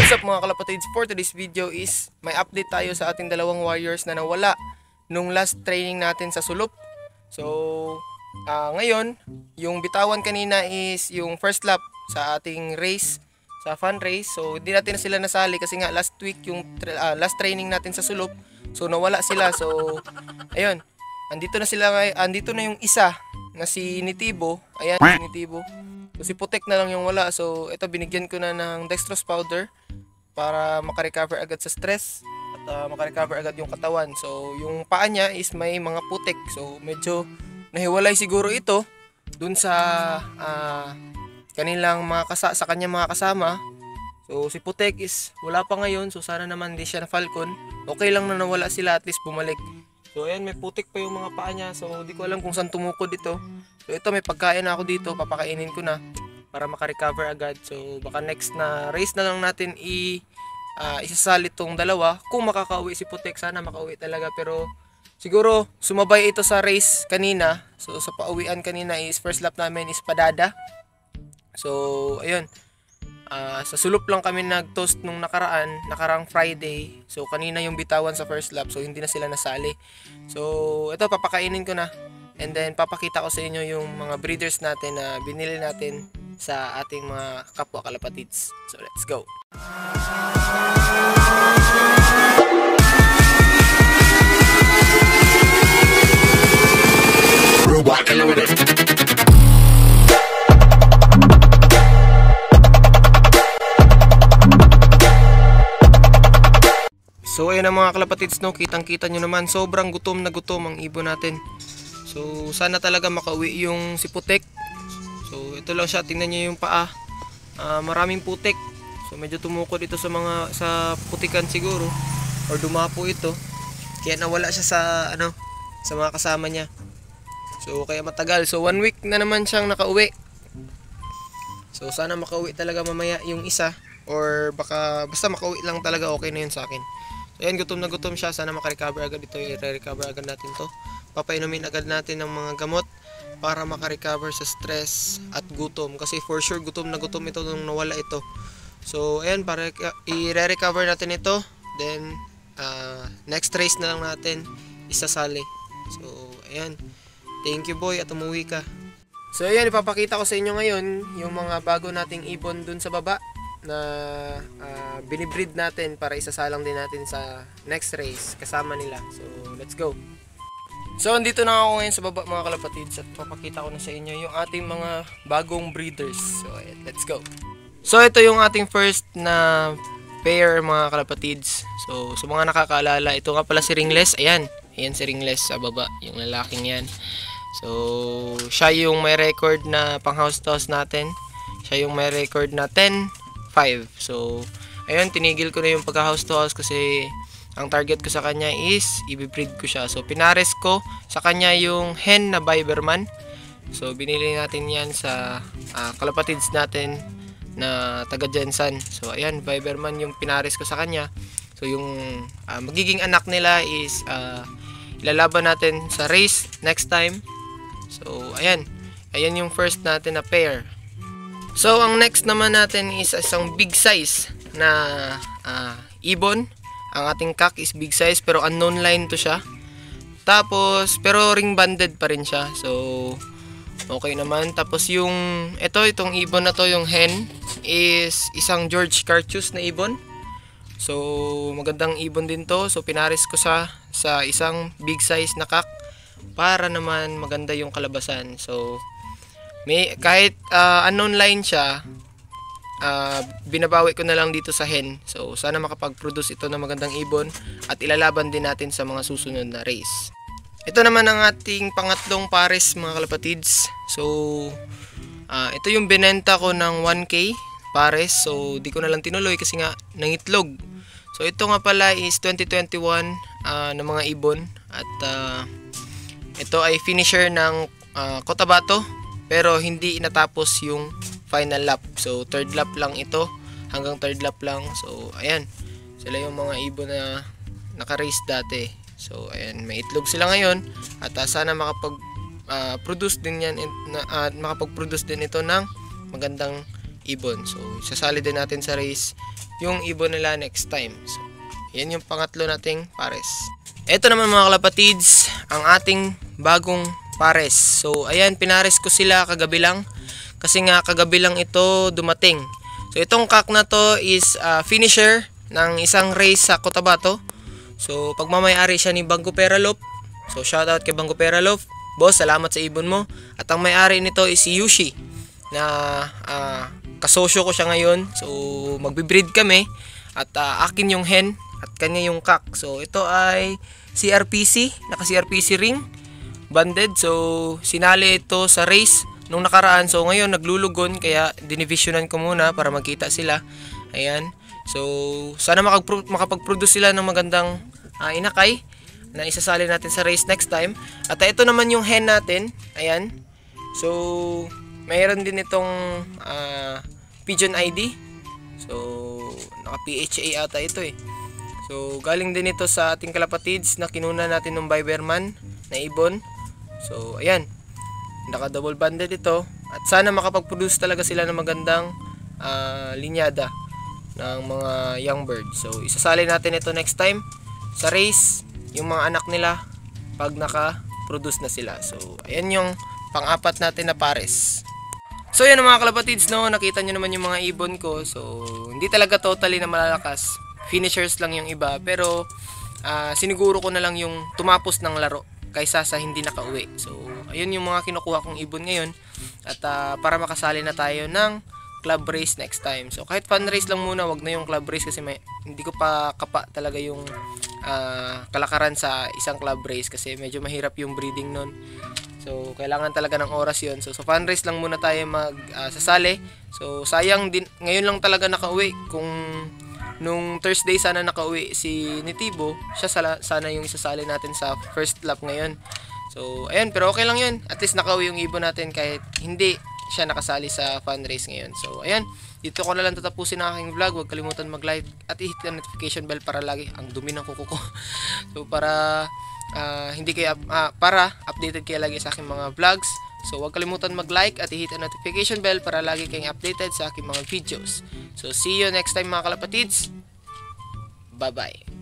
What's up mga kalapatids? For today's video is may update tayo sa ating dalawang warriors na nawala nung last training natin sa sulop. So ngayon, yung bitawan kanina is yung first lap sa ating race, sa fun race. So hindi natin na sila nasali kasi nga last week yung last training natin sa sulop. So nawala sila. So ayun, andito na sila, andito na yung isa na si Nitibo. Ayan, si Nitibo. So si Putek na lang yung wala. So ito, binigyan ko na ng dextrose powder para makarecover agad sa stress at makarecover agad yung katawan. So yung paa niya is may mga putek. So medyo nahiwalay siguro ito dun sa kanilang sa kanyang mga kasama. So si Putek is wala pa ngayon. So sana naman di siya na falcon. Okay lang na nawala sila, at least bumalik. So ayan, may putik pa yung mga paa niya. So di ko alam kung saan tumukod ito. So ito, may pagkain na ako dito, papakainin ko na para makarecover agad. So baka next na race na lang natin isasali tong dalawa. Kung makakauwi si Putek, sana makauwi talaga. Pero siguro sumabay ito sa race kanina. So sa pauwian kanina is first lap namin is Padada. So ayun, sa sulop lang kami nag-toast nung nakarang Friday. So kanina yung bitawan sa first lap, so hindi na sila nasali. So ito, papakainin ko na. And then papakita ko sa inyo yung mga breeders natin na binili natin sa ating mga kapwa kalapatids. So let's go. So ayun ang mga kalapatids, no, kitang-kita nyo naman, sobrang gutom na gutom ang ibon natin. So sana talaga makauwi yung si Putek. So ito lang siya, tingnan niyo yung paa. Maraming putek. So medyo tumukod ito sa putikan siguro, or dumapo ito. Kaya nawala siya sa mga kasama niya. So kaya matagal. So 1 week na naman siyang nakauwi. So sana makauwi talaga mamaya yung isa, or basta makauwi lang talaga, okay na yun sa akin. So ayan, gutom na gutom siya. Sana makarecover agad ito. I-recover agad natin to. Papainumin agad natin ng mga gamot para makarecover sa stress at gutom. Kasi for sure gutom na gutom ito nung nawala ito. So ayan, para i-recover natin ito. Then next race na lang natin isasali. So ayan, thank you boy at umuwi ka. So ayan, ipapakita ko sa inyo ngayon yung mga bago nating ibon dun sa baba na binibreed natin para isasalang din natin sa next race kasama nila. So let's go. So andito na ako ngayon sa baba mga kalapatids, at papakita ko na sa inyo yung ating mga bagong breeders. So ayan, let's go. So ito yung ating first na pair mga kalapatids. So sa mga nakakaalala, ito nga pala si Ringless. Ayan, ayan si Ringless sa baba, yung lalaking yan. So siya yung may record na pang house toss natin. Siya yung may record na 10-5. So ayun, tinigil ko na yung pagka house toss kasi ang target ko sa kanya is i-breed ko siya. So pinares ko sa kanya yung hen na Biberman. So binili natin yan sa kalapatids natin na taga Jensan. So ayan, Biberman yung pinares ko sa kanya. So yung magiging anak nila is ilalaban natin sa race next time. So ayan, ayan yung first natin na pair. So ang next naman natin is isang big size na ibon. Ang ating cock is big size pero unknown line to siya. Tapos pero ring banded pa rin siya. So okay naman. Tapos itong ibon na to, yung hen, is isang George Cartius na ibon. So magandang ibon din to. So pinares ko sa isang big size na cock para naman maganda yung kalabasan. So kahit unknown line siya, binabawi ko na lang dito sa hen. So sana makapag-produce ito ng magandang ibon at ilalaban din natin sa mga susunod na race. Ito naman ang ating pangatlong pares mga kalapatids. So ito yung binenta ko ng 1K pares. So di ko na lang tinuloy kasi nga nangitlog. So ito nga pala is 2021 na mga ibon. At ito ay finisher ng Cotabato, pero hindi natapos yung final lap. So third lap lang ito, hanggang third lap lang. So ayan, sila yung mga ibon na naka-race dati. So ayan, may itlog sila ngayon at sana makapag-produce din yan, makapag-produce din ito ng magandang ibon. So sasali din natin sa race yung ibon nila next time. So, yan yung pangatlo nating pares. Ito naman mga kalapatids, ang ating bagong pares. So, ayan, pinares ko sila kagabi lang. Kasi nga, kagabi lang ito dumating. So, itong cock na to is finisher ng isang race sa Cotabato. So, pagmamayari siya ni Bangko Peralop. So, shoutout kay Bangko Peralop. Boss, salamat sa ibon mo. At ang may-ari nito is si Yushi, na kasosyo ko siya ngayon. So, magbe-breed kami. At akin yung hen at kanya yung cock. So, ito ay CRPC, naka-CRPC ring, banded. So, sinali ito sa race nung nakaraan. So, ngayon naglulugon, kaya dinivisionan ko muna para magkita sila. Ayan. So, sana makapag-produce sila ng magandang inakay na isasali natin sa race next time. At ito naman yung hen natin. Ayan. So, mayroon din itong Pigeon ID. So, naka-PHA ata ito eh. So, galing din ito sa ating kalapatids na kinuna natin ng Biberman na ibon. So, ayan. Naka-double banded ito. At sana makapag-produce talaga sila ng magandang linyada ng mga young bird. So, isasali natin ito next time sa race, yung mga anak nila pag naka-produce na sila. So, ayan yung pang-apat natin na pares. So, yan mga kalapatids, no? Nakita nyo naman yung mga ibon ko. So, hindi talaga totally na malalakas. Finishers lang yung iba. Pero, siniguro ko na lang yung tumapos ng laro kaysa sa hindi nakauwi. So, ayun yung mga kinukuha kong ibon ngayon. At para makasali na tayo ng club race next time. So, kahit fun race lang muna, wag na yung club race kasi hindi ko pa kapa talaga yung kalakaran sa isang club race kasi medyo mahirap yung breeding nun. So, kailangan talaga ng oras yun. So, fun race lang muna tayo sasali. So, sayang din, ngayon lang talaga nakauwi. Kung nung Thursday sana nakauwi si Nitibo, siya sana yung isasali natin sa first lap ngayon. So, ayun, pero okay lang yun. At least nakauwi yung ibon natin kahit hindi siya nakasali sa fun race ngayon. So, ayan, dito ko na lang tatapusin ang aking vlog. Huwag kalimutan mag-like at i-hit ang notification bell para lagi ang dumi ng kuko ko. So, para para updated kayo lagi sa aking mga vlogs. So, huwag kalimutan mag-like at i-hit ang notification bell para lagi kayong updated sa aking mga videos. So, see you next time mga kalapatids. Bye-bye.